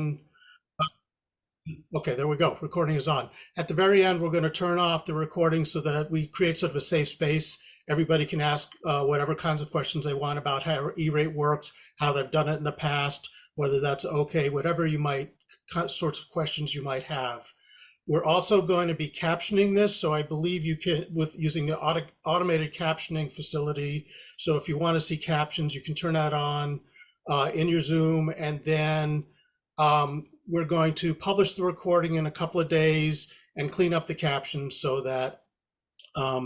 Okay, there we go. Recording is on. At the very end, we're going to turn off the recording so that we create sort of a safe space. Everybody can ask whatever kinds of questions they want about how E-rate works, how they've done it in the past, whether that's okay, whatever you might, sorts of questions you might have. We're also going to be captioning this, so I believe you can, with using the automated captioning facility. So if you want to see captions, you can turn that on in your Zoom, and then we're going to publish the recording in a couple of days and clean up the captions so that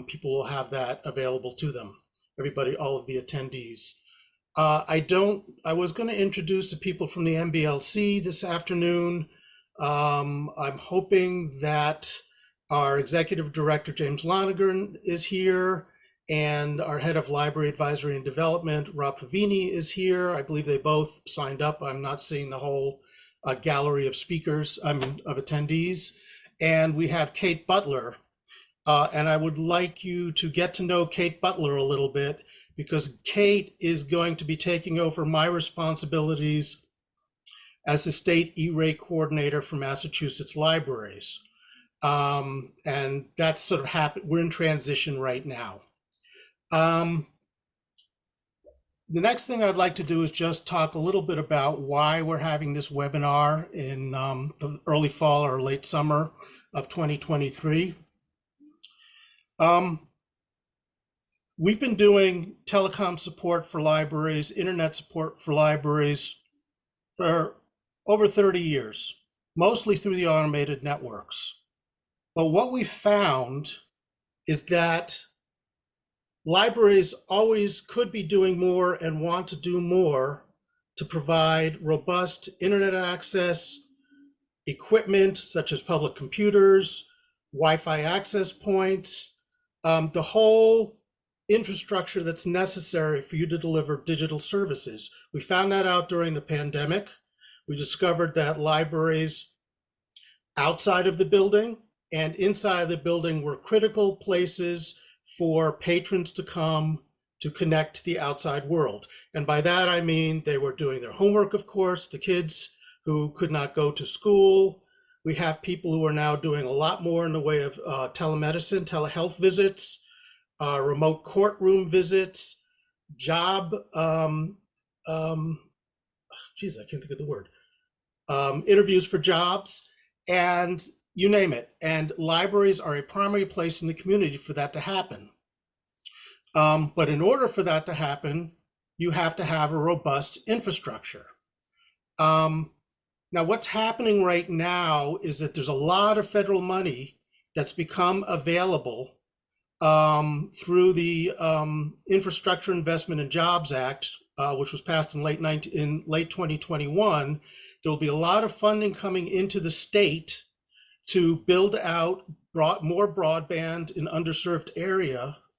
people will have that available to them, everybody, all of the attendees. I was going to introduce the people from the MBLC this afternoon. I'm hoping that our executive director, James Lonergan, is here, and our head of library advisory and development, Rob Favini, is here. I believe they both signed up. I'm not seeing the whole gallery of speakers, of attendees. And we have Kate Butler. And I would like you to get to know Kate Butler a little bit, because Kate is going to be taking over my responsibilities as the state E-rate coordinator for Massachusetts libraries. And that's sort of happened. We're in transition right now. The next thing I'd like to do is just talk a little bit about why we're having this webinar in the early fall or late summer of 2023. We've been doing telecom support for libraries, internet support for libraries for over 30 years, mostly through the automated networks. But what we found is that libraries always could be doing more and want to do more to provide robust internet access, equipment such as public computers, Wi-Fi access points, the whole infrastructure that's necessary for you to deliver digital services. We found that out during the pandemic. We discovered that libraries outside of the building and inside of the building were critical places for patrons to come to connect to the outside world. And by that, I mean they were doing their homework, of course, the kids who could not go to school. We have people who are now doing a lot more in the way of telemedicine, telehealth visits, remote courtroom visits, job, geez, I can't think of the word, interviews for jobs, and you name it. And libraries are a primary place in the community for that to happen. But in order for that to happen, you have to have a robust infrastructure. Now, what's happening right now is that there's a lot of federal money that's become available through the Infrastructure Investment and Jobs Act, which was passed in late 2021. There will be a lot of funding coming into the state to build out more broadband in underserved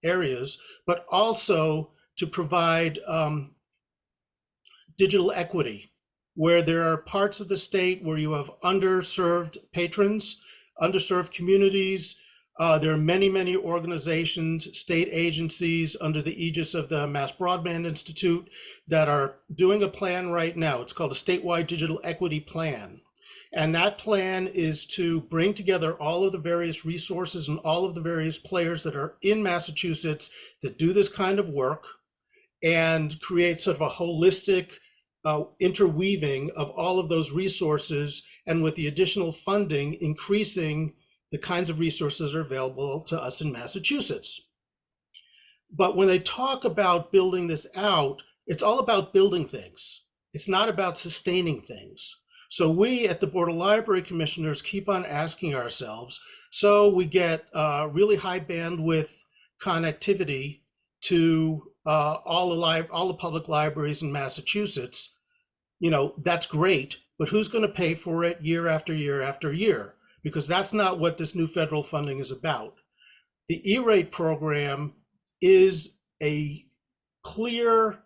areas, but also to provide digital equity, where there are parts of the state where you have underserved patrons, underserved communities. There are many, many organizations, state agencies under the aegis of the Mass Broadband Institute that are doing a plan right now. It's called a statewide digital equity plan. And that plan is to bring together all of the various resources and all of the various players that are in Massachusetts that do this kind of work and create sort of a holistic interweaving of all of those resources, and with the additional funding, increasing the kinds of resources that are available to us in Massachusetts. But when they talk about building this out, it's all about building things. It's not about sustaining things. So we at the Board of Library Commissioners keep on asking ourselves, so we get really high bandwidth connectivity to all the public libraries in Massachusetts. You know, that's great, but who's going to pay for it year after year after year? Because that's not what this new federal funding is about. The E-rate program is a clear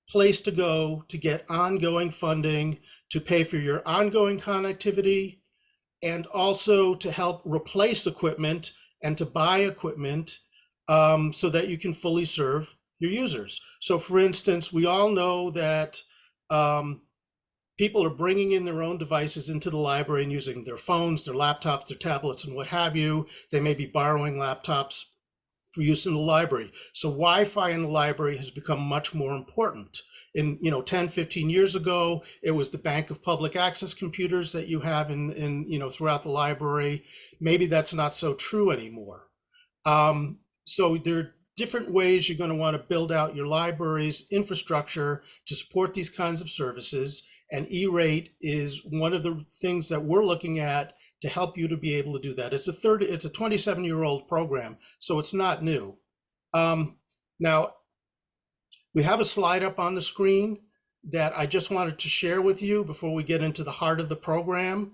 place to go to get ongoing funding to pay for your ongoing connectivity, and also to help replace equipment and to buy equipment so that you can fully serve your users. So for instance, we all know that people are bringing in their own devices into the library and using their phones, their laptops, their tablets, and what have you. They may be borrowing laptops for use in the library. So Wi-Fi in the library has become much more important. In 10, 15 years ago, it was the bank of public access computers that you have in throughout the library. Maybe that's not so true anymore. So there are different ways you're going to want to build out your library's infrastructure to support these kinds of services. And E-Rate is one of the things that we're looking at to help you to be able to do that. It's a 27-year-old program, so it's not new. Now, we have a slide up on the screen that I just wanted to share with you before we get into the heart of the program.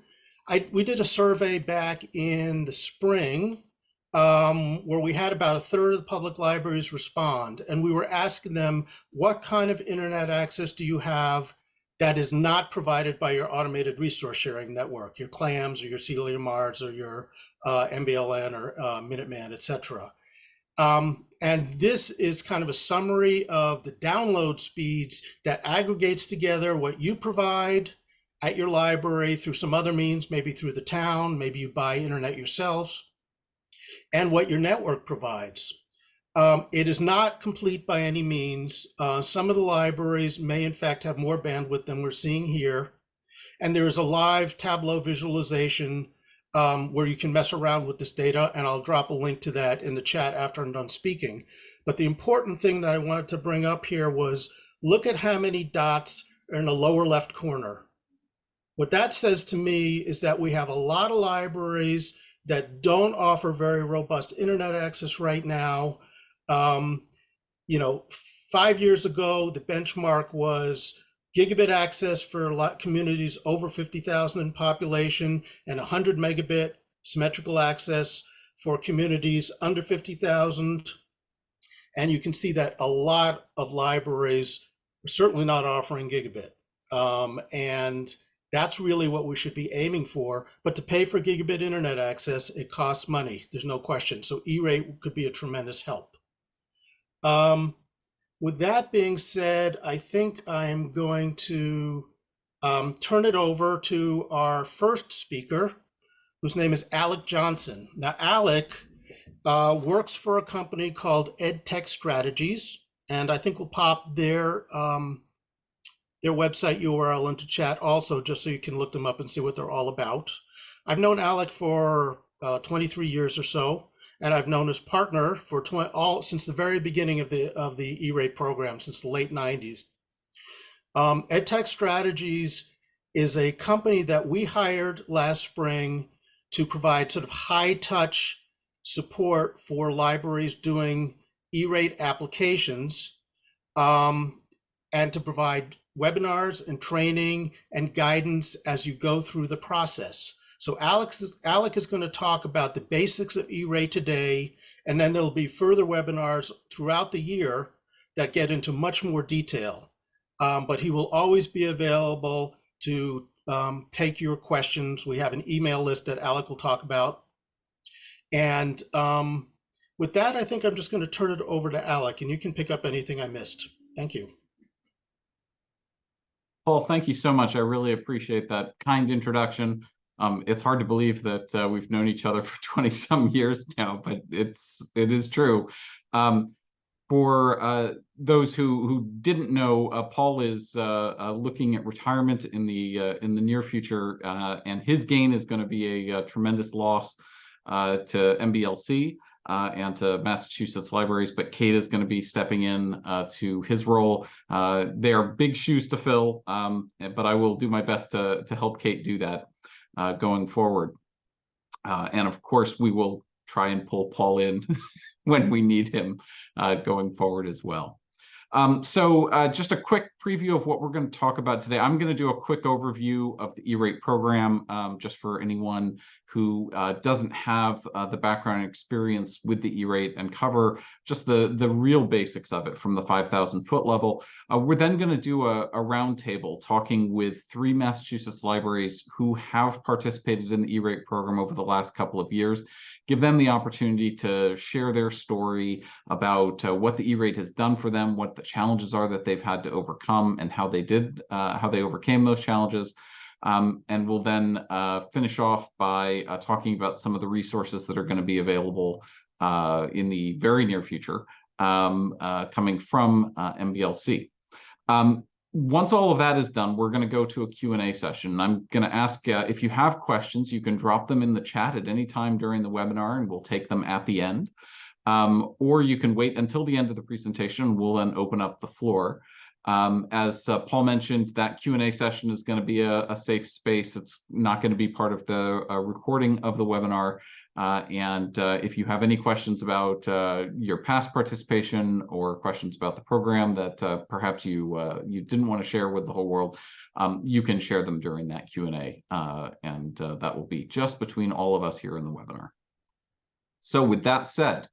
We did a survey back in the spring where we had about a third of the public libraries respond, and we were asking them, what kind of internet access do you have that is not provided by your automated resource sharing network, your CLAMs or your Celia Mars or your MBLN or Minuteman, et cetera. And this is kind of a summary of the download speeds that aggregates together what you provide at your library through some other means, maybe through the town, maybe you buy internet yourselves, and what your network provides. It is not complete by any means. Some of the libraries may in fact have more bandwidth than we're seeing here. And there is a live Tableau visualization where you can mess around with this data, and I'll drop a link to that in the chat after I'm done speaking. But the important thing that I wanted to bring up here was, look at how many dots are in the lower left corner. What that says to me is that we have a lot of libraries that don't offer very robust internet access right now. 5 years ago, the benchmark was gigabit access for communities over 50,000 in population and 100 megabit symmetrical access for communities under 50,000. And you can see that a lot of libraries are certainly not offering gigabit. And that's really what we should be aiming for. But to pay for gigabit internet access, it costs money. There's no question. So E-Rate could be a tremendous help. With that being said, I think I'm going to turn it over to our first speaker, whose name is Alec Johnson. Now, Alec works for a company called EdTech Strategies, and I think we'll pop their website URL into chat also, just so you can look them up and see what they're all about. I've known Alec for 23 years or so, and I've known his partner for since the very beginning of the E-Rate program, since the late 90s. EdTech Strategies is a company that we hired last spring to provide sort of high-touch support for libraries doing E-Rate applications, and to provide webinars and training and guidance as you go through the process. So Alec is going to talk about the basics of E-Rate today, and then there'll be further webinars throughout the year that get into much more detail. But he will always be available to take your questions. We have an email list that Alec will talk about. And with that, I think I'm just going to turn it over to Alec, and you can pick up anything I missed. Thank you. Paul, thank you so much. I really appreciate that kind introduction. It's hard to believe that we've known each other for 20-some years now, but it is true. For those who didn't know, Paul is looking at retirement in the near future, and his gain is going to be a tremendous loss to MBLC and to Massachusetts libraries. But Kate is going to be stepping in to his role. They are big shoes to fill, but I will do my best to help Kate do that going forward. And of course, we will try and pull Paul in when we need him going forward as well. So just a quick preview of what we're going to talk about today. I'm going to do a quick overview of the E-Rate program, just for anyone who doesn't have the background and experience with the E-Rate, and cover just the real basics of it from the 5,000-foot level. We're then going to do a roundtable talking with 3 Massachusetts libraries who have participated in the E-Rate program over the last couple of years. Give them the opportunity to share their story about what the E-Rate has done for them, what the challenges are that they've had to overcome, overcome and how they overcame those challenges. And we'll then finish off by talking about some of the resources that are going to be available in the very near future coming from MBLC. Once all of that is done, we're going to go to a Q&A session. I'm going to ask if you have questions, you can drop them in the chat at any time during the webinar, and we'll take them at the end. Or you can wait until the end of the presentation. We'll then open up the floor. As Paul mentioned, that Q&A session is going to be a safe space. It's not going to be part of the recording of the webinar. And if you have any questions about your past participation or questions about the program that perhaps you didn't want to share with the whole world, you can share them during that Q&A. And that will be just between all of us here in the webinar. So with that said,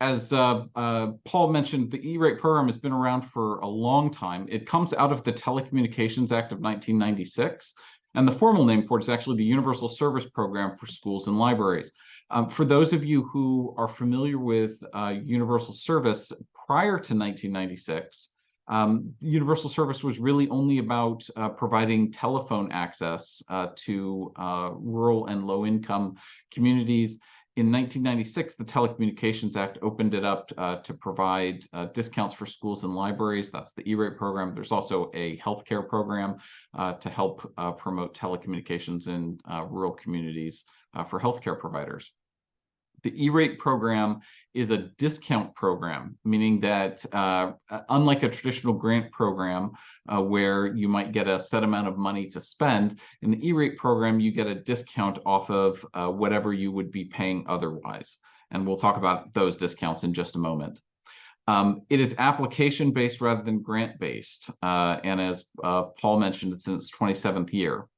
as Paul mentioned, the E-rate program has been around for a long time. It comes out of the Telecommunications Act of 1996. And the formal name for it is actually the Universal Service Program for Schools and Libraries. For those of you who are familiar with Universal Service prior to 1996, Universal Service was really only about providing telephone access to rural and low-income communities. In 1996, the Telecommunications Act opened it up to provide discounts for schools and libraries. That's the E-rate program. There's also a healthcare program to help promote telecommunications in rural communities for healthcare providers. The E-rate program is a discount program, meaning that unlike a traditional grant program where you might get a set amount of money to spend, in the E-rate program, you get a discount off of whatever you would be paying otherwise. And we'll talk about those discounts in just a moment. It is application-based rather than grant-based. And as Paul mentioned, it's in its 27th year.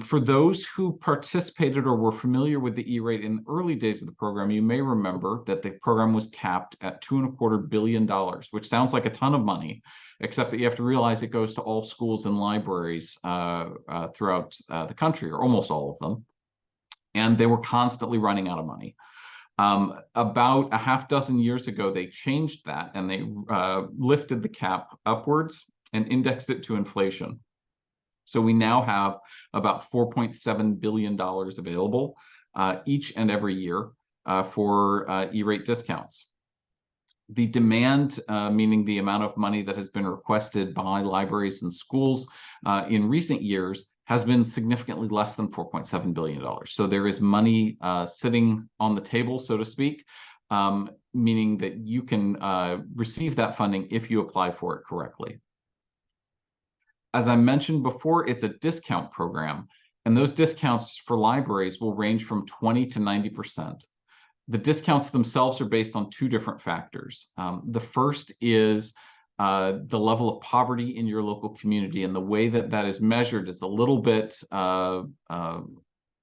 For those who participated or were familiar with the E-rate in the early days of the program, you may remember that the program was capped at $2.25 billion, which sounds like a ton of money, except that you have to realize it goes to all schools and libraries throughout the country, or almost all of them. And they were constantly running out of money. About a half dozen years ago, they changed that and they lifted the cap upwards and indexed it to inflation. So we now have about $4.7 billion available each and every year for E-rate discounts. The demand, meaning the amount of money that has been requested by libraries and schools in recent years, has been significantly less than $4.7 billion. So there is money sitting on the table, so to speak, meaning that you can receive that funding if you apply for it correctly. As I mentioned before, it's a discount program, and those discounts for libraries will range from 20 to 90%. The discounts themselves are based on two different factors. The first is the level of poverty in your local community, and the way that that is measured is a little bit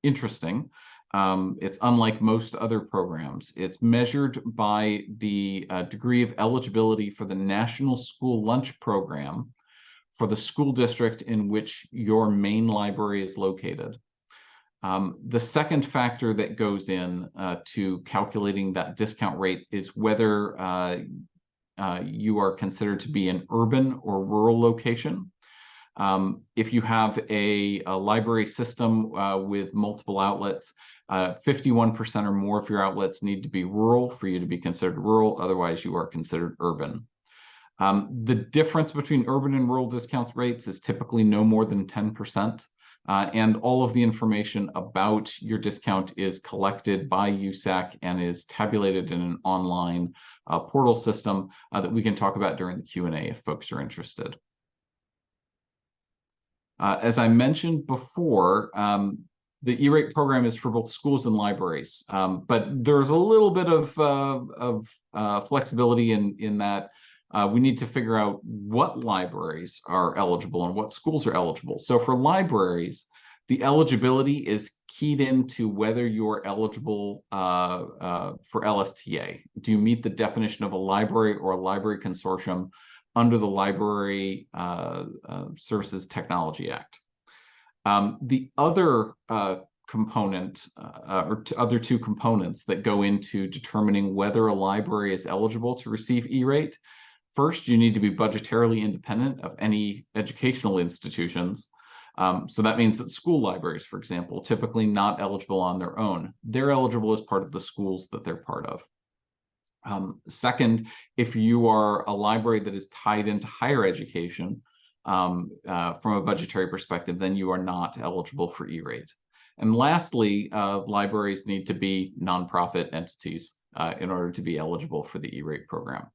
interesting. It's unlike most other programs. It's measured by the degree of eligibility for the National School Lunch Program for the school district in which your main library is located. The second factor that goes in to calculating that discount rate is whether you are considered to be an urban or rural location. If you have a library system with multiple outlets, 51% or more of your outlets need to be rural for you to be considered rural, otherwise you are considered urban. The difference between urban and rural discount rates is typically no more than 10%. And all of the information about your discount is collected by USAC and is tabulated in an online portal system that we can talk about during the Q&A if folks are interested. As I mentioned before, the E-rate program is for both schools and libraries, but there's a little bit of flexibility in that we need to figure out what libraries are eligible and what schools are eligible. So for libraries, the eligibility is keyed into whether you're eligible for LSTA. Do you meet the definition of a library or a library consortium under the Library Services Technology Act? The other component or other two components that go into determining whether a library is eligible to receive E-rate. First, you need to be budgetarily independent of any educational institutions. So that means that school libraries, for example, typically not eligible on their own. They're eligible as part of the schools that they're part of. Second, if you are a library that is tied into higher education from a budgetary perspective, then you are not eligible for E-rate. And lastly, libraries need to be nonprofit entities in order to be eligible for the E-rate program.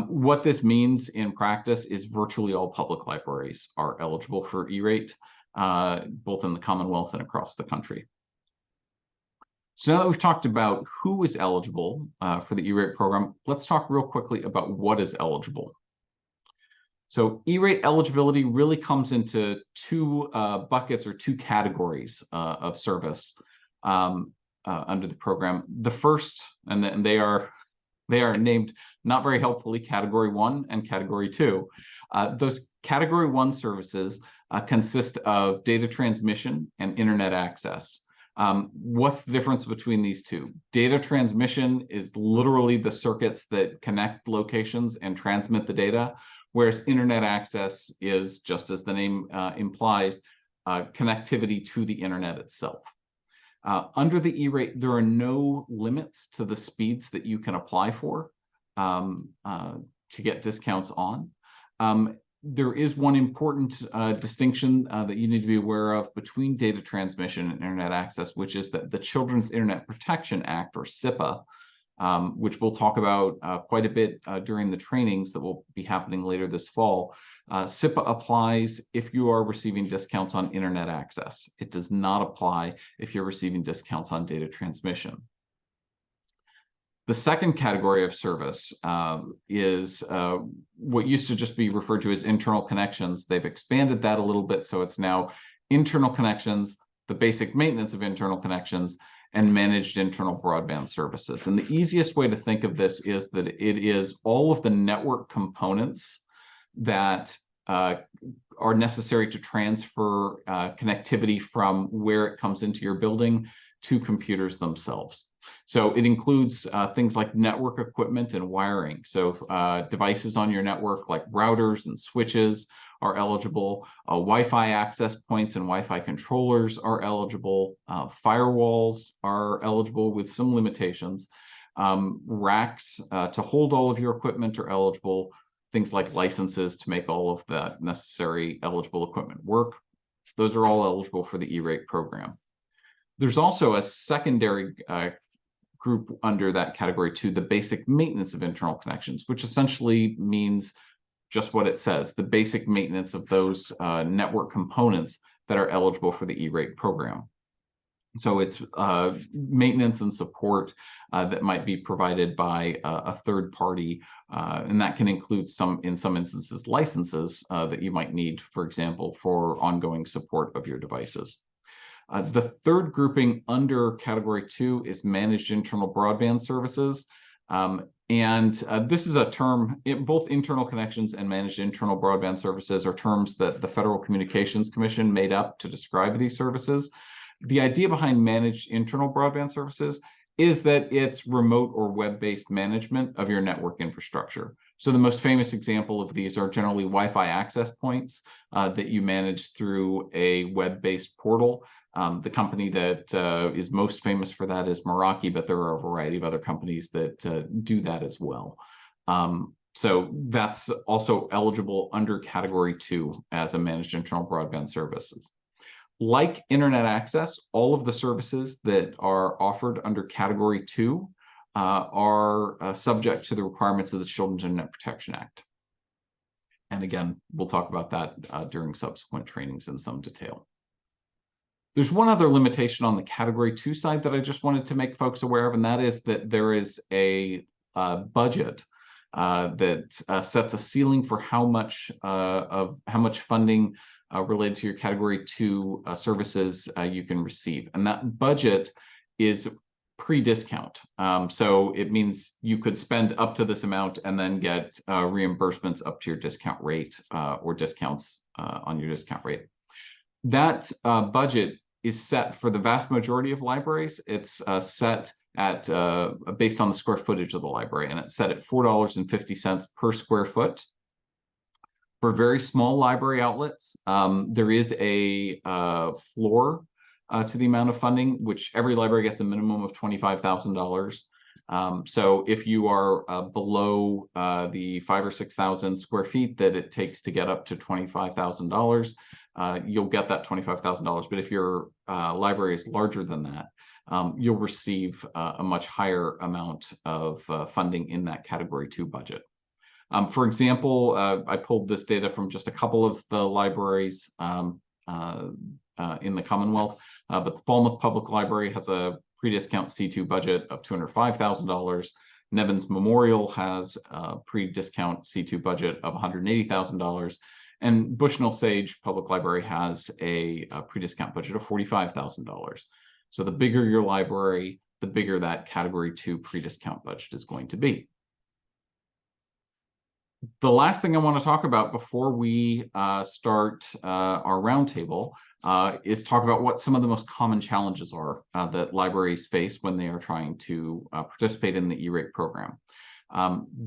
What this means in practice is virtually all public libraries are eligible for E-rate, both in the Commonwealth and across the country. So now that we've talked about who is eligible for the E-rate program, let's talk real quickly about what is eligible. So E-rate eligibility really comes into two buckets or two categories of service under the program. The first, and they are named not very helpfully Category 1 and Category 2. Those Category 1 services consist of data transmission and internet access. What's the difference between these two? Data transmission is literally the circuits that connect locations and transmit the data, whereas internet access is, just as the name implies, connectivity to the internet itself. Under the E-rate, there are no limits to the speeds that you can apply for to get discounts on. There is one important distinction that you need to be aware of between data transmission and internet access, which is that the Children's Internet Protection Act, or CIPA, which we'll talk about quite a bit during the trainings that will be happening later this fall. CIPA applies if you are receiving discounts on internet access. It does not apply if you're receiving discounts on data transmission. The second category of service is what used to just be referred to as internal connections. They've expanded that a little bit, so it's now internal connections, the basic maintenance of internal connections, and managed internal broadband services. And the easiest way to think of this is that it is all of the network components that are necessary to transfer connectivity from where it comes into your building to computers themselves. So it includes things like network equipment and wiring. So devices on your network like routers and switches are eligible. Wi-Fi access points and Wi-Fi controllers are eligible. Firewalls are eligible with some limitations. Racks to hold all of your equipment are eligible. Things like licenses to make all of that necessary eligible equipment work. Those are all eligible for the E-rate program. There's also a secondary group under that Category 2, the basic maintenance of internal connections, which essentially means just what it says, the basic maintenance of those network components that are eligible for the E-rate program. So it's maintenance and support that might be provided by a third party, and that can include in some instances, licenses that you might need, for example, for ongoing support of your devices. The third grouping under Category 2 is managed internal broadband services. This is a term, both internal connections and managed internal broadband services are terms that the Federal Communications Commission made up to describe these services. The idea behind managed internal broadband services is that it's remote or web-based management of your network infrastructure. So the most famous example of these are generally Wi-Fi access points that you manage through a web-based portal. The company that is most famous for that is Meraki, but there are a variety of other companies that do that as well. So that's also eligible under Category 2 as a managed internal broadband services. Like internet access, all of the services that are offered under Category 2 are subject to the requirements of the Children's Internet Protection Act. And again, we'll talk about that during subsequent trainings in some detail. There's one other limitation on the Category 2 side that I just wanted to make folks aware of, and that is that there is a budget that sets a ceiling for how much funding related to your Category 2 services you can receive. And that budget is pre-discount. So it means you could spend up to this amount and then get reimbursements up to your discount rate or discounts on your discount rate. That budget is set for the vast majority of libraries. It's set at based on the square footage of the library, and it's set at $4.50 per square foot. For very small library outlets, there is a floor to the amount of funding, which every library gets a minimum of $25,000. So if you are below the 5,000 or 6,000 square feet that it takes to get up to $25,000, you'll get that $25,000. But if your library is larger than that, you'll receive a much higher amount of funding in that Category 2 budget. For example, I pulled this data from just a couple of the libraries in the Commonwealth, but the Falmouth Public Library has a pre-discount C2 budget of $205,000. Nevins Memorial has a pre-discount C2 budget of $180,000. And Bushnell Sage Public Library has a pre-discount budget of $45,000. So the bigger your library, the bigger that Category 2 pre-discount budget is going to be. The last thing I want to talk about before we start our roundtable is talk about what some of the most common challenges are that libraries face when they are trying to participate in the E-rate program.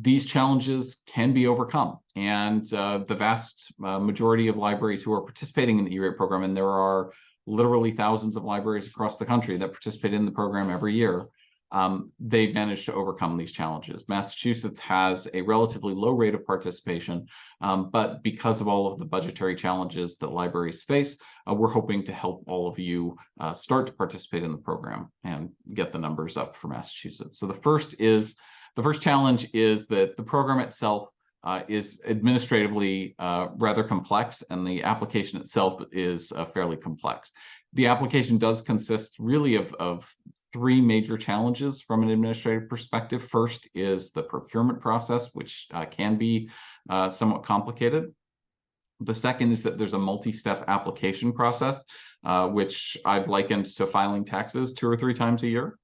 These challenges can be overcome, and the vast majority of libraries who are participating in the E-rate program, and there are literally thousands of libraries across the country that participate in the program every year, they've managed to overcome these challenges. Massachusetts has a relatively low rate of participation, but because of all of the budgetary challenges that libraries face, we're hoping to help all of you start to participate in the program and get the numbers up for Massachusetts. So the first challenge is that the program itself is administratively rather complex, and the application itself is fairly complex. The application does consist really of three major challenges from an administrative perspective. First is the procurement process, which can be somewhat complicated. The second is that there's a multi-step application process, which I've likened to filing taxes 2 or 3 times a year.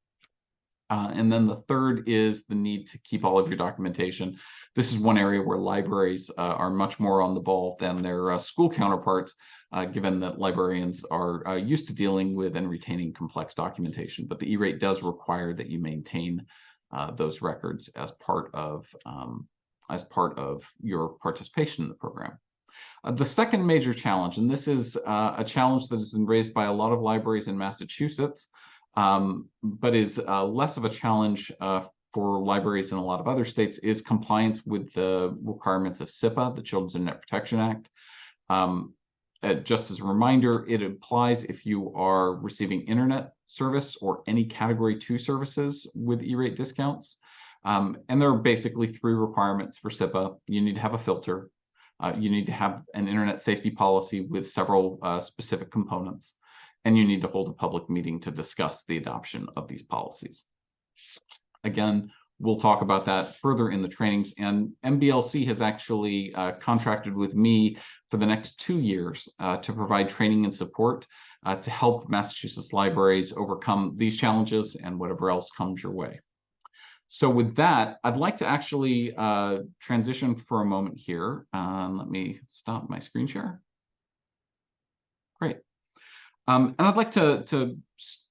And then the third is the need to keep all of your documentation. This is one area where libraries are much more on the ball than their school counterparts, given that librarians are used to dealing with and retaining complex documentation. But the E-rate does require that you maintain those records as part of your participation in the program. The second major challenge, and this is a challenge that has been raised by a lot of libraries in Massachusetts, but is less of a challenge for libraries in a lot of other states, is compliance with the requirements of SIPA, the Children's Internet Protection Act. Just as a reminder, it applies if you are receiving internet service or any Category 2 services with E-rate discounts. And there are basically 3 requirements for SIPA. You need to have a filter. You need to have an internet safety policy with several specific components. And you need to hold a public meeting to discuss the adoption of these policies. Again, we'll talk about that further in the trainings, and MBLC has actually contracted with me for the next 2 years to provide training and support to help Massachusetts libraries overcome these challenges and whatever else comes your way. So with that, I'd like to actually transition for a moment here. Let me stop my screen share. Great. And I'd like to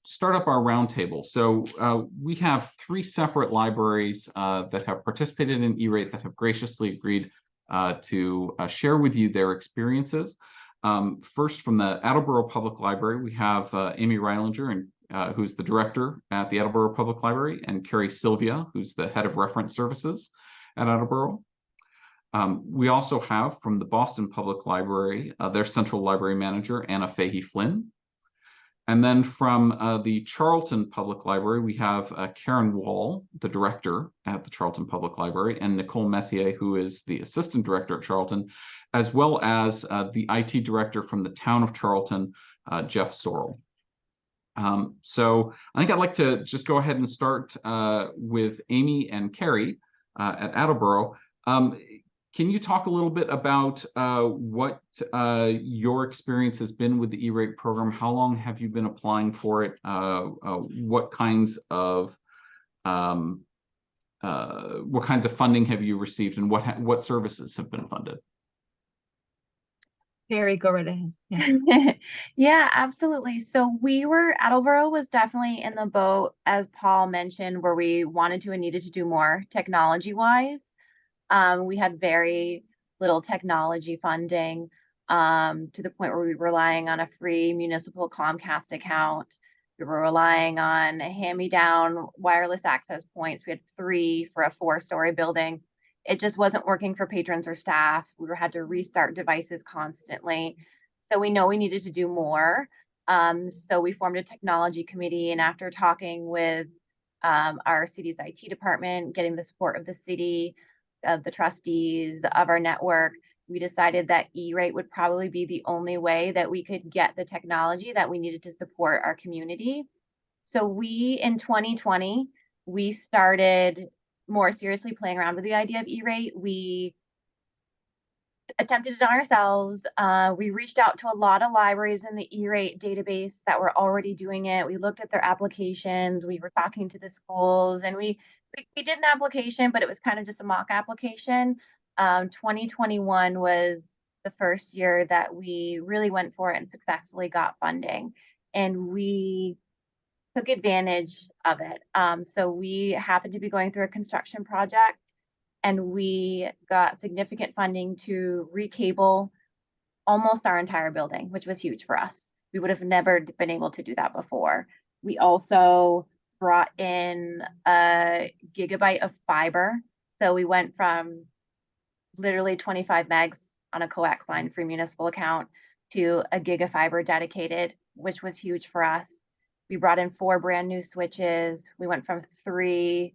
start up our roundtable. So we have 3 separate libraries that have participated in E-rate that have graciously agreed to share with you their experiences. First, from the Attleboro Public Library, we have Amy Reilinger, who's the director at the Attleboro Public Library, and Carrie Sylvia, who's the head of reference services at Attleboro. We also have from the Boston Public Library, their central library manager, Anna Fahey Flynn. And then from the Charlton Public Library, we have Karen Wall, the director at the Charlton Public Library, and Nicole Messier, who is the assistant director at Charlton, as well as the IT director from the town of Charlton, Jeff Sorrell. So I think I'd like to just go ahead and start with Amy and Carrie at Attleboro. Can you talk a little bit about what your experience has been with the E-rate program? How long have you been applying for it? What kinds of funding have you received, and what services have been funded? Carrie, go right ahead. Yeah. Yeah, absolutely. So Attleboro was definitely in the boat, as Paul mentioned, where we wanted to and needed to do more technology wise. We had very little technology funding, to the point where we were relying on a free municipal Comcast account. We were relying on hand-me-down wireless access points. We had 3 for a 4-story building. It just wasn't working for patrons or staff. Had to restart devices constantly. So we know we needed to do more. So we formed a technology committee, and after talking with our city's IT department, getting the support of the city, of the trustees of our network, we decided that E-rate would probably be the only way that we could get the technology that we needed to support our community. So in 2020, we started more seriously playing around with the idea of E-rate. We attempted it on ourselves. We reached out to a lot of libraries in the E-rate database that were already doing it. We looked at their applications. We were talking to the schools, and we did an application, but it was kind of just a mock application. 2021 was the first year that we really went for it and successfully got funding, and we took advantage of it. So we happened to be going through a construction project, and we got significant funding to recable almost our entire building, which was huge for us. We would have never been able to do that before. We also brought in a gigabyte of fiber. So we went from literally 25 megs on a coax line free municipal account to a giga fiber dedicated, which was huge for us. We brought in 4 brand new switches. We went from 3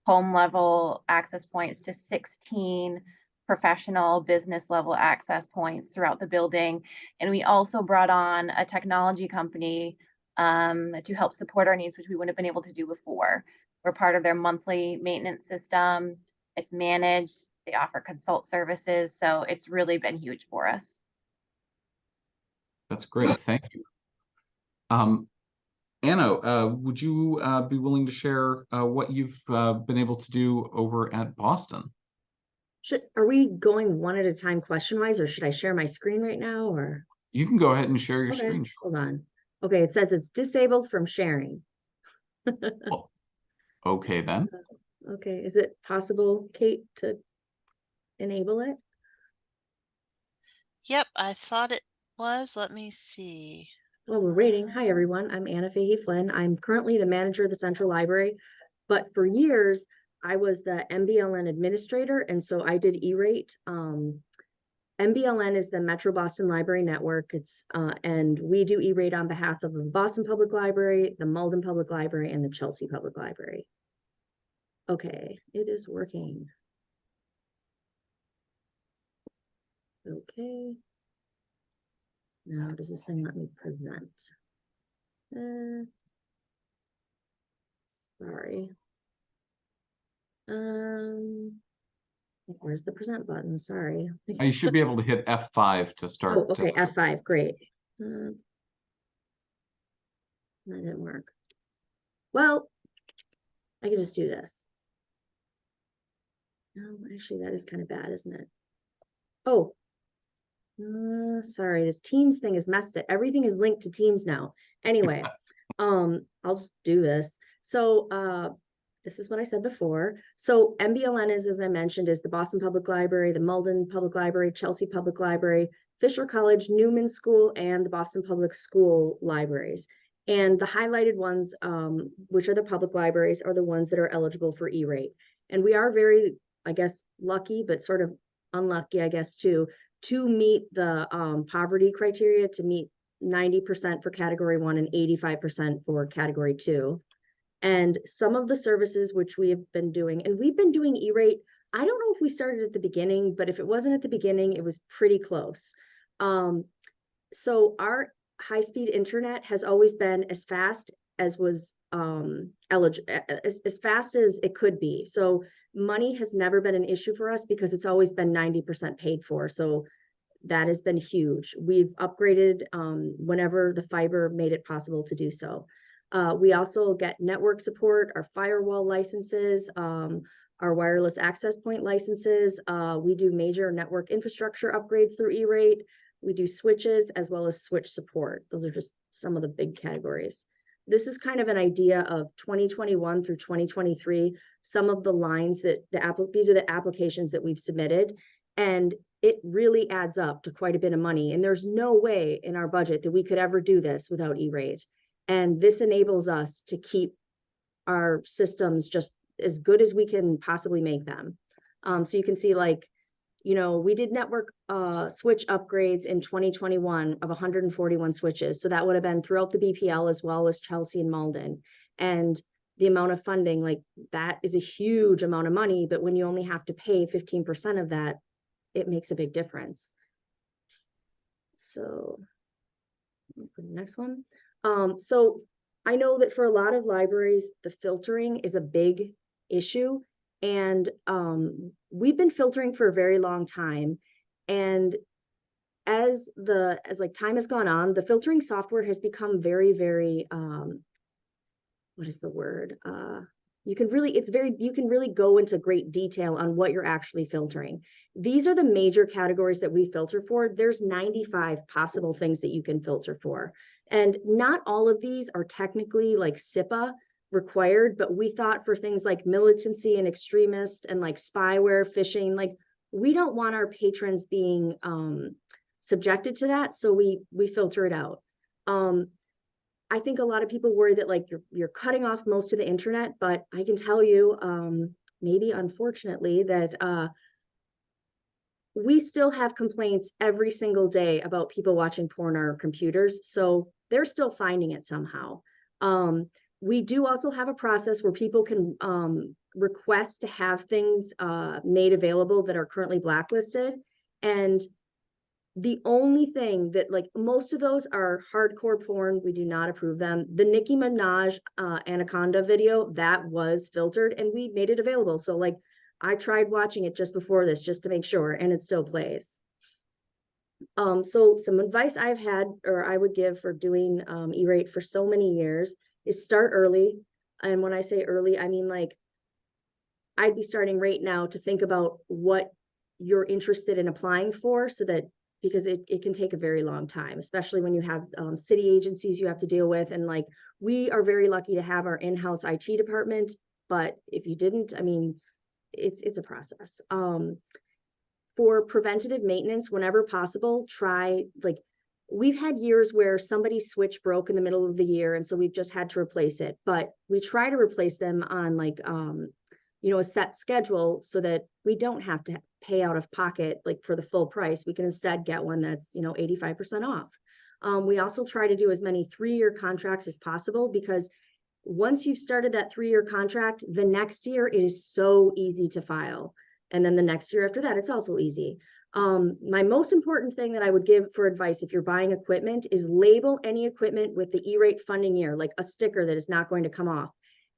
home level access points to 16 professional business level access points throughout the building. And we also brought on a technology company to help support our needs, which we wouldn't have been able to do before. We're part of their monthly maintenance system. It's managed. They offer consult services. So it's really been huge for us. That's great. Thank you. Anna, would you be willing to share what you've been able to do over at Boston? Are we going one at a time question wise, or should I share my screen right now? Or you can go ahead and share your okay, screen. Hold on. Okay, it says it's disabled from sharing. Oh, okay then. Okay, is it possible, Kate, to enable it? Yep, I thought it was. Let me see. Well, we're waiting. Hi, everyone. I'm Anna Fahey Flynn. I'm currently the manager of the Central Library, but for years, I was the MBLN administrator, and so I did E-rate. MBLN is the Metro Boston Library Network. And we do E-rate on behalf of the Boston Public Library, the Malden Public Library, and the Chelsea Public Library. Okay, it is working. Okay. Now, does this thing let me present? Sorry. Where's the present button? Sorry. You should be able to hit F5 to start. Oh, okay, F5, great. That didn't work. Well, I can just do this. No, actually, that is kind of bad, isn't it? Oh, sorry, this Teams thing has messed it. Everything is linked to Teams now. Anyway, I'll just do this. So this is what I said before. So MBLN is, as I mentioned, is the Boston Public Library, the Malden Public Library, Chelsea Public Library, Fisher College, Newman School, and the Boston Public School libraries. And the highlighted ones, which are the public libraries, are the ones that are eligible for E-rate. And we are very, I guess, lucky, but sort of unlucky, I guess, too, to meet the poverty criteria, to meet 90% for category 1 and 85% for category 2. And some of the services which we have been doing, and we've been doing E-rate, I don't know if we started at the beginning, but if it wasn't at the beginning, it was pretty close. So our high-speed internet has always been as fast as was as fast as it could be. So money has never been an issue for us because it's always been 90% paid for. So that has been huge. We've upgraded whenever the fiber made it possible to do so. We also get network support, our firewall licenses, our wireless access point licenses. We do major network infrastructure upgrades through E-rate. We do switches as well as switch support. Those are just some of the big categories. This is kind of an idea of 2021 through 2023, some of the lines that these are the applications that we've submitted, and it really adds up to quite a bit of money. And there's no way in our budget that we could ever do this without E-rate. And this enables us to keep our systems just as good as we can possibly make them. So you can see, like, you know, we did network switch upgrades in 2021 of 141 switches. So that would have been throughout the BPL as well as Chelsea and Malden. And the amount of funding, like, that is a huge amount of money, but when you only have to pay 15% of that, it makes a big difference. So for the next one. So I know that for a lot of libraries, the filtering is a big issue. And we've been filtering for a very long time. And as like time has gone on, the filtering software has become very, very, what is the word? You can really go into great detail on what you're actually filtering. These are the major categories that we filter for. There's 95 possible things that you can filter for. And not all of these are technically like SIPA required, but we thought for things like militancy and extremist and like spyware, phishing, like, we don't want our patrons being subjected to that. So we filter it out. I think a lot of people worry that, like, you're cutting off most of the internet, but I can tell you, maybe unfortunately, that we still have complaints every single day about people watching porn on our computers. So they're still finding it somehow. We do also have a process where people can request to have things made available that are currently blacklisted. And the only thing that, like, most of those are hardcore porn. We do not approve them. The Nicki Minaj Anaconda video, that was filtered and we made it available. So, like, I tried watching it just before this just to make sure, and it still plays. So some advice I've had, or I would give for doing E-rate for so many years, is start early. And when I say early, I mean, like, I'd be starting right now to think about what you're interested in applying for, so that, because it can take a very long time, especially when you have city agencies you have to deal with. And, like, we are very lucky to have our in-house IT department, but if you didn't, I mean, it's a process. For preventative maintenance, whenever possible, try, like, we've had years where somebody's switch broke in the middle of the year, and so we've just had to replace it. But we try to replace them on, like, you know, a set schedule, so that we don't have to pay out of pocket, like, for the full price. We can instead get one that's, you know, 85% off. We also try to do as many 3-year contracts as possible, because once you've started that 3-year contract, the next year it is so easy to file. And then the next year after that, it's also easy. My most important thing that I would give for advice if you're buying equipment is label any equipment with the E-rate funding year, like a sticker that is not going to come off.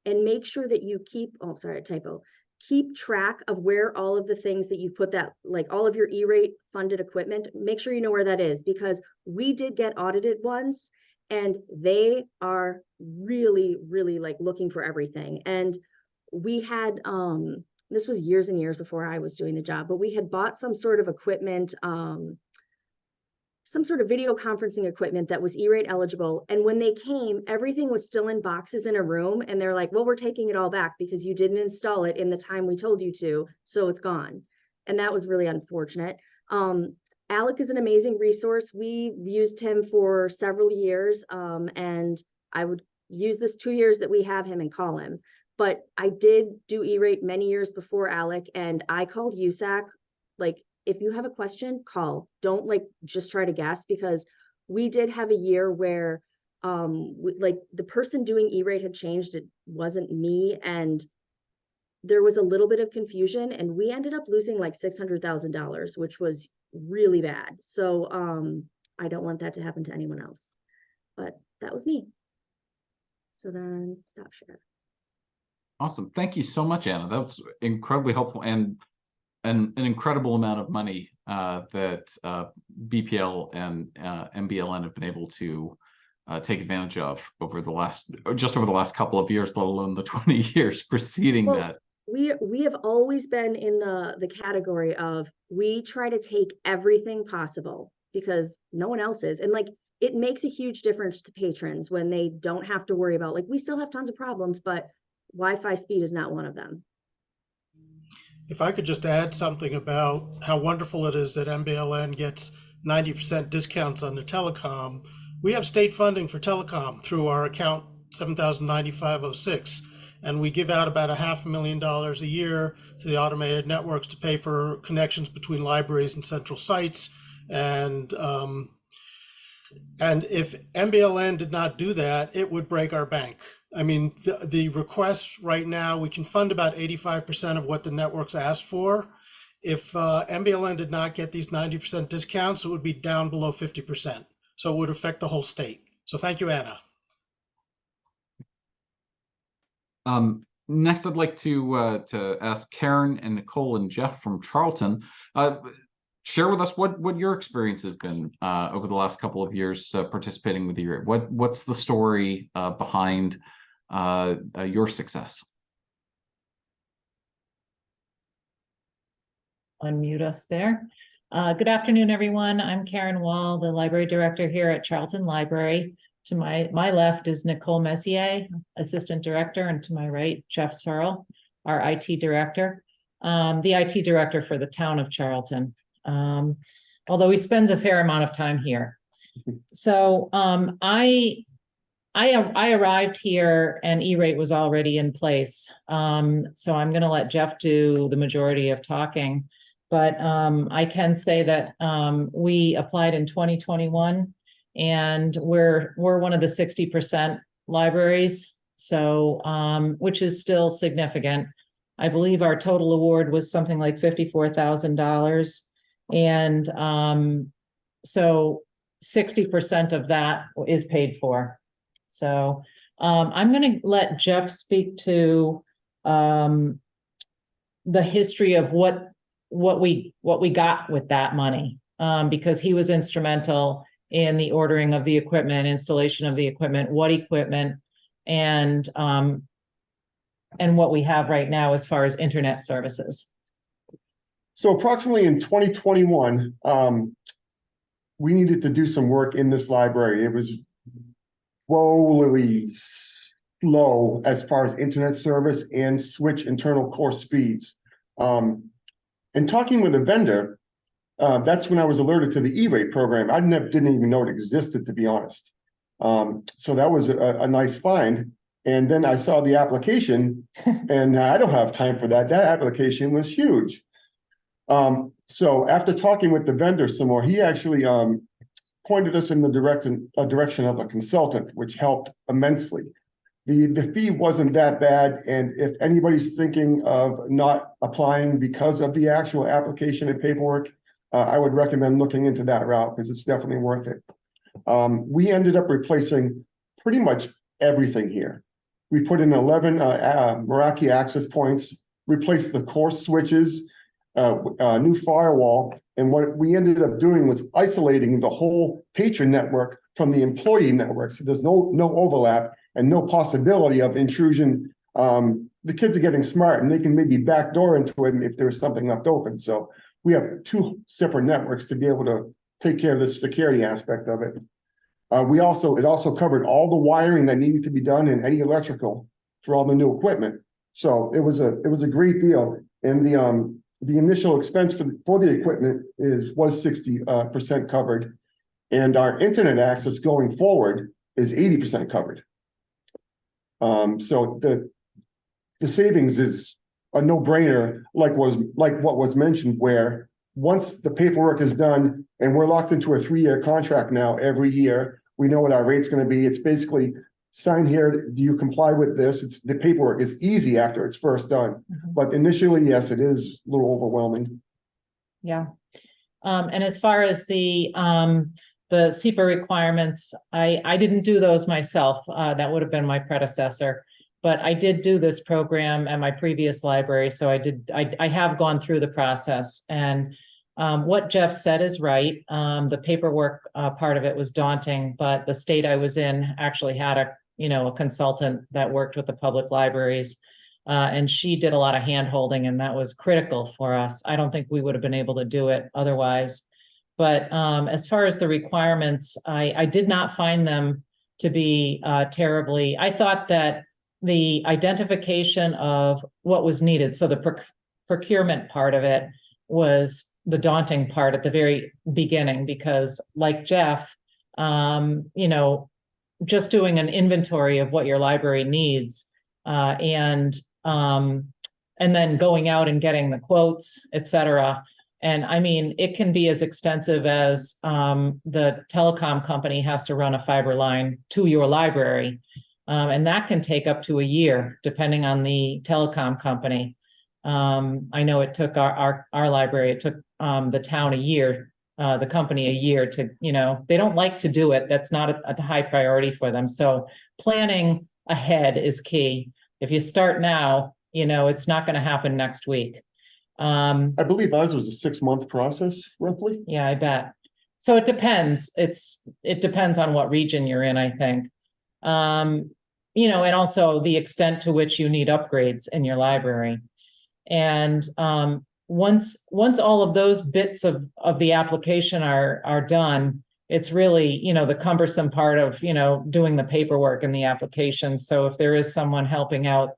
And make sure that you keep, oh, sorry, a typo. Keep track of where all of the things that you put that, like, all of your E-rate funded equipment, make sure you know where that is, because we did get audited once and they are really, really, like, looking for everything. And we had, this was years and years before I was doing the job, but we had bought some sort of equipment, some sort of video conferencing equipment that was E-rate eligible. And when they came, everything was still in boxes in a room. And they're like, well, we're taking it all back because you didn't install it in the time we told you to, so it's gone. And that was really unfortunate. Alec is an amazing resource. We used him for several years, and I would use this 2 years that we have him and call him. But I did do E-rate many years before Alec, and I called USAC. Like, if you have a question, call. Don't, like, just try to guess, because we did have a year where like, the person doing E-rate had changed. It wasn't me, and there was a little bit of confusion, and we ended up losing like $600,000, which was really bad. So I don't want that to happen to anyone else. But that was me. So then stop share. Awesome. Thank you so much, Anna. That was incredibly helpful, and an incredible amount of money that BPL and MBLN have been able to take advantage of over the last couple of years, let alone the 20 years preceding that. We have always been in the category of, we try to take everything possible. because no one else is. And like, it makes a huge difference to patrons when they don't have to worry about, like, we still have tons of problems, but Wi-Fi speed is not one of them. If I could just add something about how wonderful it is that MBLN gets 90% discounts on the telecom. We have state funding for telecom through our account 709506, and we give out about $500,000 a year to the automated networks to pay for connections between libraries and central sites. And if MBLN did not do that, it would break our bank. I mean, the requests right now, we can fund about 85% of what the networks asked for. If MBLN did not get these 90% discounts, it would be down below 50%. So it would affect the whole state. So thank you, Anna. Next, I'd like to ask Karen and Nicole and Jeff from Charlton. Share with us what your experience has been over the last couple of years participating with E-rate. What's the story behind your success? Unmute us there. Good afternoon, everyone. I'm Karen Wall, the library director here at Charlton Library. To my left is Nicole Messier, assistant director, and to my right, Jeff Searle, our IT director, the IT director for the town of Charlton. Although he spends a fair amount of time here. So I arrived here and E-rate was already in place. So I'm going to let Jeff do the majority of talking. But I can say that we applied in 2021, and we're one of the 60% libraries, so which is still significant. I believe our total award was something like $54,000, and so 60% of that is paid for. So I'm going to let Jeff speak to the history of what we got with that money, because he was instrumental in the ordering of the equipment, installation of the equipment, and what we have right now as far as internet services. So approximately in 2021, we needed to do some work in this library. It was woefully slow as far as internet service and switch internal core speeds. And talking with a vendor, that's when I was alerted to the E-rate program. I didn't even know it existed, to be honest. So that was a nice find. And then I saw the application, and I don't have time for that. That application was huge. So after talking with the vendor some more, he actually pointed us in the direction of a consultant, which helped immensely. The fee wasn't that bad, and if anybody's thinking of not applying because of the actual application and paperwork, I would recommend looking into that route because it's definitely worth it. We ended up replacing pretty much everything here. We put in 11 Meraki access points, replaced the core switches, new firewall, and what we ended up doing was isolating the whole patron network from the employee network, so there's no overlap and no possibility of intrusion. The kids are getting smart and they can maybe backdoor into it if there's something left open. So we have two separate networks to be able to take care of the security aspect of it. It also covered all the wiring that needed to be done and any electrical for all the new equipment. So it was a great deal. And the initial expense for the equipment was 60% covered, and our internet access going forward is 80% covered. So the savings is a no-brainer, like what was mentioned, where once the paperwork is done and we're locked into a 3-year contract now, every year we know what our rate's going to be. It's basically sign here. Do you comply with this? The paperwork is easy after it's first done, but initially, yes, it is a little overwhelming. Yeah. And as far as the SEPA requirements, I didn't do those myself. That would have been my predecessor, but I did do this program at my previous library. So I have gone through the process, and what Jeff said is right. The paperwork part of it was daunting, but the state I was in actually had a consultant that worked with the public libraries, and she did a lot of hand holding, and that was critical for us. I don't think we would have been able to do it otherwise. But as far as the requirements, I did not find them to be terribly. I thought that the identification of what was needed, so the procurement part of it was the daunting part at the very beginning, because like Jeff, you know, just doing an inventory of what your library needs, and then going out and getting the quotes, et cetera. And I mean, it can be as extensive as the telecom company has to run a fiber line to your library. And that can take up to a year, depending on the telecom company. I know it took our library, it took the town a year, the company a year to, you know, they don't like to do it. That's not a high priority for them. So planning ahead is key. If you start now, you know, it's not going to happen next week. I believe ours was a 6-month process, roughly. Yeah, I bet. So it depends. It depends on what region you're in, I think. You know, and also the extent to which you need upgrades in your library. And once all of those bits of the application are done, it's really, you know, the cumbersome part of, you know, doing the paperwork in the application. So if there is someone helping out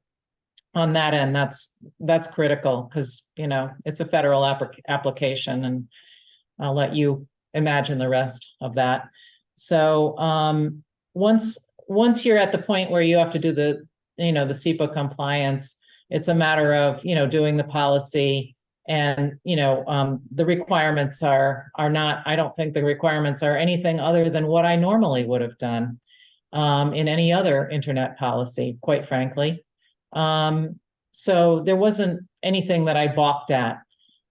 on that end, that's critical, because, you know, it's a federal application, and I'll let you imagine the rest of that. So once you're at the point where you have to do the, you know, the SEPA compliance, it's a matter of, you know, doing the policy, and, you know, the requirements are not, I don't think the requirements are anything other than what I normally would have done in any other internet policy, quite frankly. So there wasn't anything that I balked at.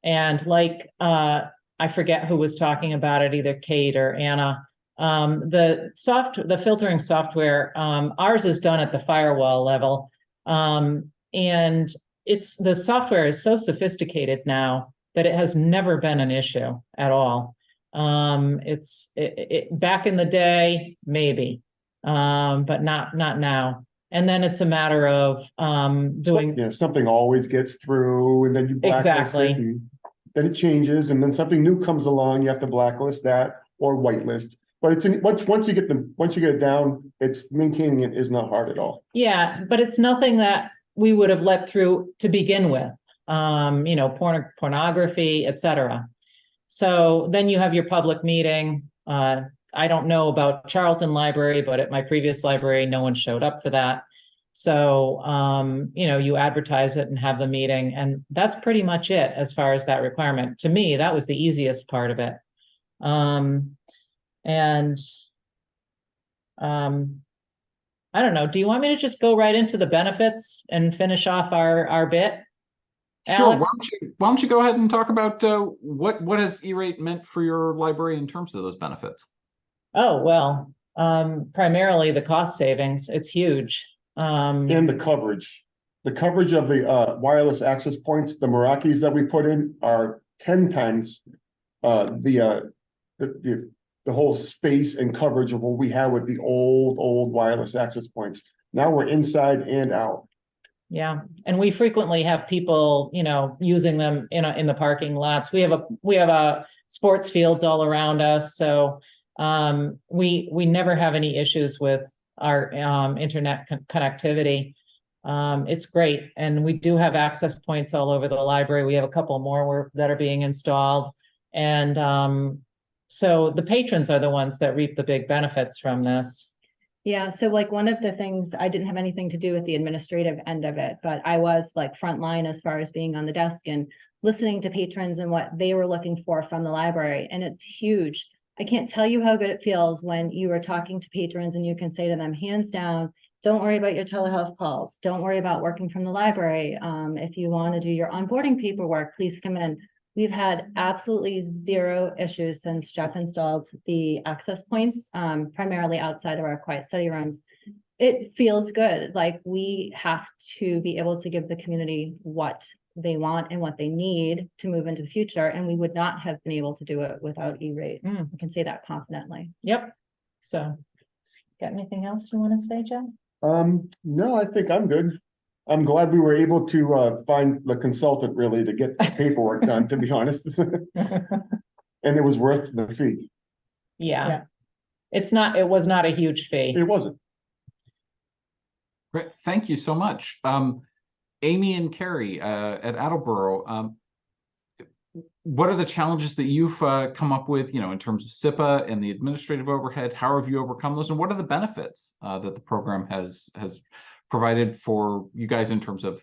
And like, I forget who was talking about it, either Kate or Anna. The filtering software, ours is done at the firewall level. And the software is so sophisticated now that it has never been an issue at all. Back in the day, maybe, but not now. And then it's a matter of doing. You know, something always gets through, and then you blacklist Exactly. it, and then it changes, and then something new comes along, you have to blacklist that or whitelist. But it's once you get it down, it's maintaining it is not hard at all. Yeah, but it's nothing that we would have let through to begin with. You know, pornography, et cetera. So then you have your public meeting. I don't know about Charlton Library, but at my previous library, no one showed up for that. So, you know, you advertise it and have the meeting, and that's pretty much it as far as that requirement. To me, that was the easiest part of it. I don't know. Do you want me to just go right into the benefits and finish off our bit? Sure. Alex? Why don't you go ahead and talk about what has E-rate meant for your library in terms of those benefits? Oh, well, primarily the cost savings. It's huge. And the coverage of the wireless access points, the Meraki's that we put in are 10 times the whole space and coverage of what we have with the old wireless access points. Now we're inside and out. Yeah, and we frequently have people, you know, using them in the parking lots. We have a sports fields all around us, so we never have any issues with our internet connectivity. It's great, and we do have access points all over the library. We have a couple more that are being installed, and so the patrons are the ones that reap the big benefits from this. Yeah, so like one of the things, I didn't have anything to do with the administrative end of it, but I was like frontline as far as being on the desk and listening to patrons and what they were looking for from the library. And it's huge. I can't tell you how good it feels when you are talking to patrons and you can say to them, hands down, don't worry about your telehealth calls. Don't worry about working from the library. If you want to do your onboarding paperwork, please come in. We've had absolutely zero issues since Jeff installed the access points, primarily outside of our quiet study rooms. It feels good. Like we have to be able to give the community what they want and what they need to move into the future. And we would not have been able to do it without E-rate. I can say that confidently. Yep. So, got anything else you want to say, Jeff? No, I think I'm good. I'm glad we were able to find the consultant really to get the paperwork done, to be honest. and it was worth the fee. Yeah. Yeah. It was not a huge fee. It wasn't. Great, thank you so much. Amy and Carrie at Attleboro, what are the challenges that you've come up with, in terms of SIPA and the administrative overhead? How have you overcome those, and what are the benefits that the program has provided for you guys in terms of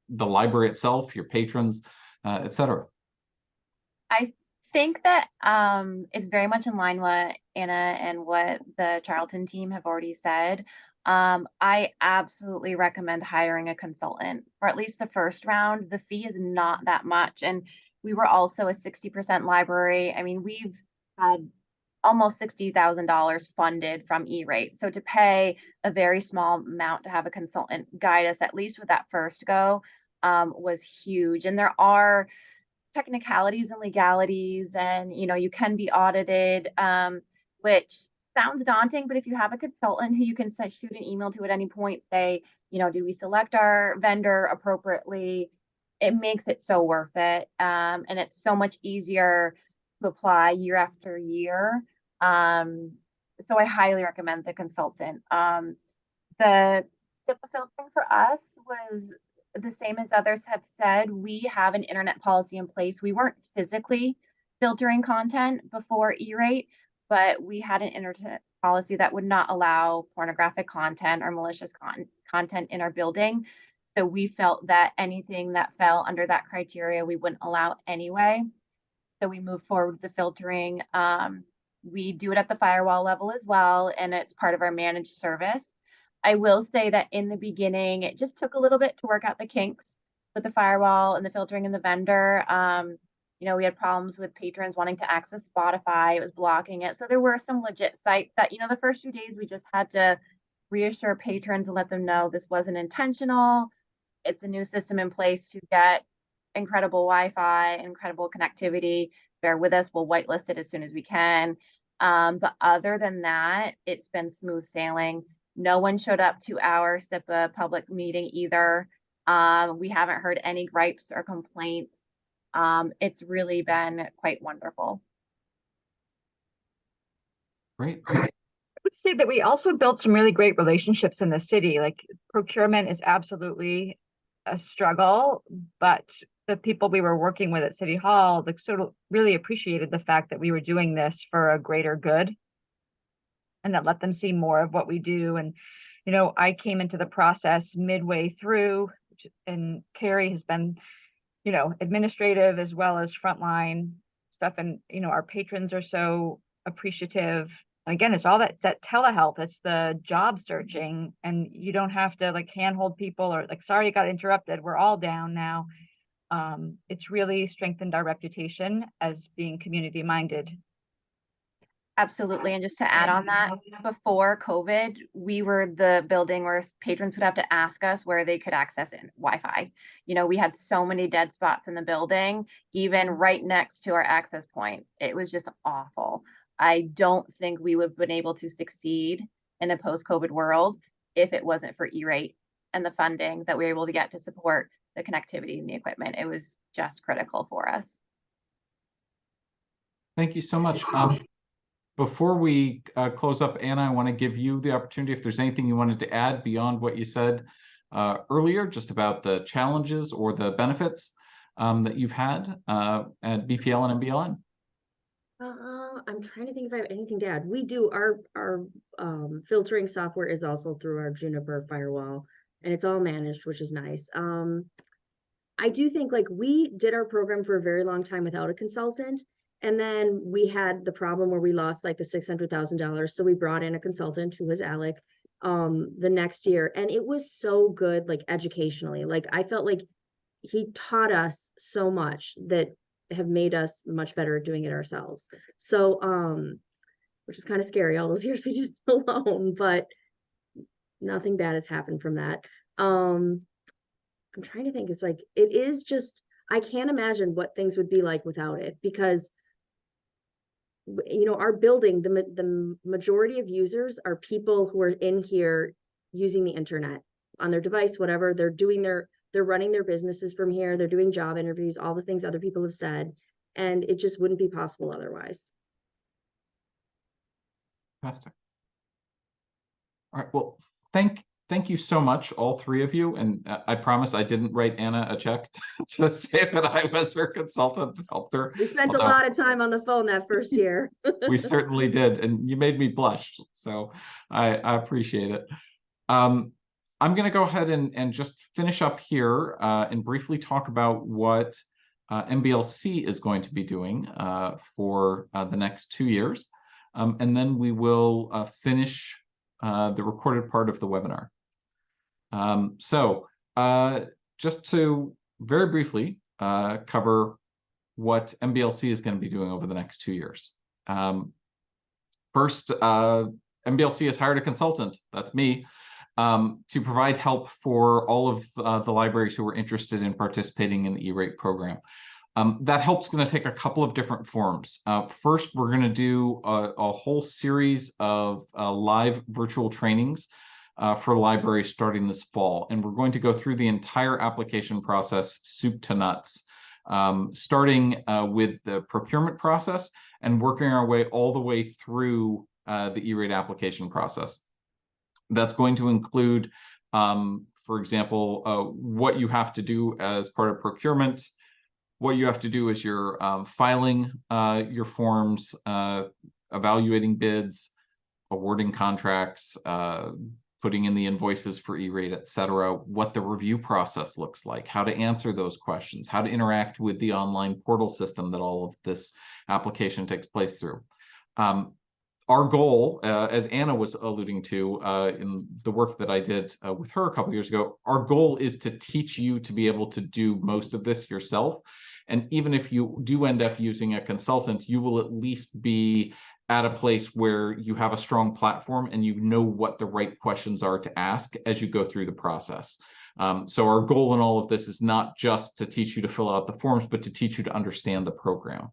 the library itself, your patrons, et cetera? I think that it's very much in line what Anna and what the Charlton team have already said. I absolutely recommend hiring a consultant for at least the first round. The fee is not that much. And we were also a 60% library. I mean, we've had almost $60,000 funded from E-rate. So to pay a very small amount to have a consultant guide us, at least with that first go, was huge. And there are technicalities and legalities, and you can be audited, which sounds daunting, but if you have a consultant who you can shoot an email to at any point, say, did we select our vendor appropriately? It makes it so worth it. And it's so much easier to apply year after year. So I highly recommend the consultant. The SIPA filtering for us was the same as others have said. We have an internet policy in place. We weren't physically filtering content before E-rate, but we had an internet policy that would not allow pornographic content or malicious content in our building. So we felt that anything that fell under that criteria, we wouldn't allow anyway. So we moved forward with the filtering. We do it at the firewall level as well, and it's part of our managed service. I will say that in the beginning, it just took a little bit to work out the kinks with the firewall and the filtering and the vendor. We had problems with patrons wanting to access Spotify. It was blocking it. So there were some legit sites that, the first few days we just had to reassure patrons and let them know this wasn't intentional. It's a new system in place to get incredible Wi-Fi, incredible connectivity. Bear with us. We'll whitelist it as soon as we can. But other than that, it's been smooth sailing. No one showed up to our SIPA public meeting either. We haven't heard any gripes or complaints. It's really been quite wonderful. Great. I would say that we also built some really great relationships in the city. Like, procurement is absolutely a struggle, but the people we were working with at City Hall, sort of really appreciated the fact that we were doing this for a greater good, and that let them see more of what we do. And, I came into the process midway through, and Carrie has been, administrative as well as frontline stuff. And, our patrons are so appreciative. And again, it's all that telehealth. It's the job searching, and you don't have to handhold people or sorry, you got interrupted. We're all down now. It's really strengthened our reputation as being community minded. Absolutely. And just to add on that, before COVID, we were the building where patrons would have to ask us where they could access Wi-Fi. We had so many dead spots in the building, even right next to our access point. It was just awful. I don't think we would have been able to succeed in a post-COVID world if it wasn't for E-rate and the funding that we were able to get to support the connectivity and the equipment. It was just critical for us. Thank you so much. Before we close up, Anna, I want to give you the opportunity if there's anything you wanted to add beyond what you said earlier, just about the challenges or the benefits that you've had at BPL and MBLN. I'm trying to think if I have anything to add. We do our filtering software is also through our Juniper firewall, and it's all managed, which is nice. I do think we did our program for a very long time without a consultant. And then we had the problem where we lost the $600,000. So we brought in a consultant who was Alec the next year. And it was so good, educationally. I felt like he taught us so much that have made us much better at doing it ourselves. So, which is kind of scary, all those years we did it alone, but nothing bad has happened from that. I'm trying to think, it is just, I can't imagine what things would be like without it, because our building, the majority of users are people who are in here using the internet on their device, whatever they're doing, they're running their businesses from here. They're doing job interviews, all the things other people have said. and it just wouldn't be possible otherwise. Fantastic. All right, well, thank you so much, all three of you. And I promise I didn't write Anna a check to say that I was her consultant and helped her. We spent a although lot of time on the phone that first year. we certainly did, and you made me blush, so I appreciate it. I'm going to go ahead and just finish up here and briefly talk about what MBLC is going to be doing for the next 2 years. And then we will finish the recorded part of the webinar. Just to very briefly cover what MBLC is going to be doing over the next 2 years. First, MBLC has hired a consultant, that's me, to provide help for all of the libraries who are interested in participating in the E-rate program. That help's going to take a couple of different forms. First, we're going to do a whole series of live virtual trainings for libraries starting this fall. And we're going to go through the entire application process, soup to nuts, starting with the procurement process and working our way all the way through the E-rate application process. That's going to include, for example, what you have to do as part of procurement, what you have to do as you're filing your forms, evaluating bids, awarding contracts, putting in the invoices for E-rate, et cetera, what the review process looks like, how to answer those questions, how to interact with the online portal system that all of this application takes place through. Our goal, as Anna was alluding to in the work that I did with her a couple years ago, our goal is to teach you to be able to do most of this yourself. And even if you do end up using a consultant, you will at least be at a place where you have a strong platform and you know what the right questions are to ask as you go through the process. So our goal in all of this is not just to teach you to fill out the forms, but to teach you to understand the program.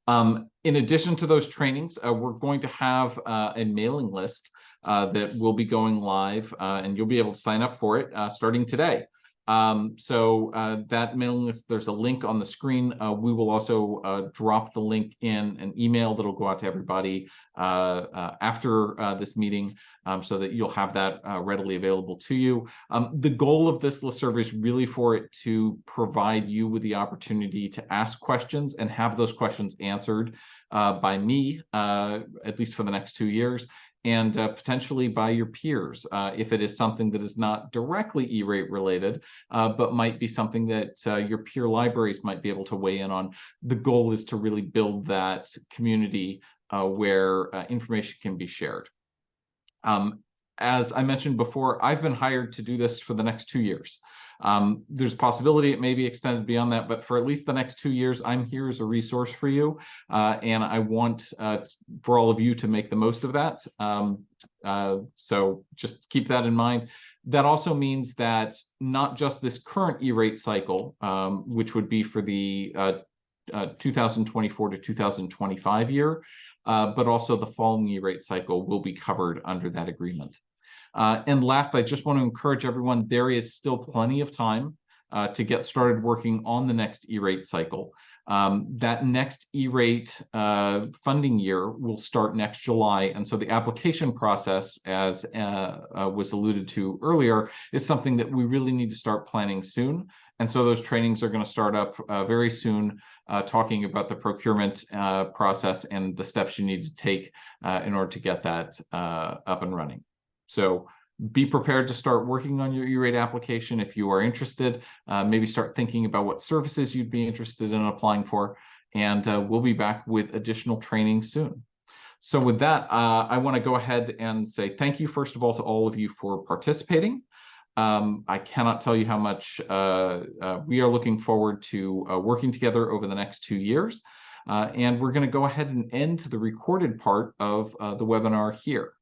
In addition to those trainings, we're going to have a mailing list that will be going live, and you'll be able to sign up for it starting today. That mailing list, there's a link on the screen. We will also drop the link in an email that'll go out to everybody after this meeting, so that you'll have that readily available to you. The goal of this listserv is really for it to provide you with the opportunity to ask questions and have those questions answered by me, at least for the next 2 years. And potentially by your peers, if it is something that is not directly E-rate related, but might be something that your peer libraries might be able to weigh in on. The goal is to really build that community where information can be shared. As I mentioned before, I've been hired to do this for the next 2 years. There's a possibility it may be extended beyond that, but for at least the next 2 years, I'm here as a resource for you. And I want for all of you to make the most of that. So just keep that in mind. That also means that not just this current E-rate cycle, which would be for the 2024 to 2025 year, but also the following E-rate cycle will be covered under that agreement. And last, I just want to encourage everyone, there is still plenty of time to get started working on the next E-rate cycle. That next E-rate funding year will start next July. And so the application process, as was alluded to earlier, is something that we really need to start planning soon. And so those trainings are going to start up very soon, talking about the procurement process and the steps you need to take in order to get that up and running. So be prepared to start working on your E-rate application if you are interested. Maybe start thinking about what services you'd be interested in applying for, and we'll be back with additional training soon. So with that, I want to go ahead and say thank you, first of all, to all of you for participating. I cannot tell you how much we are looking forward to working together over the next 2 years. And we're going to go ahead and end the recorded part of the webinar here.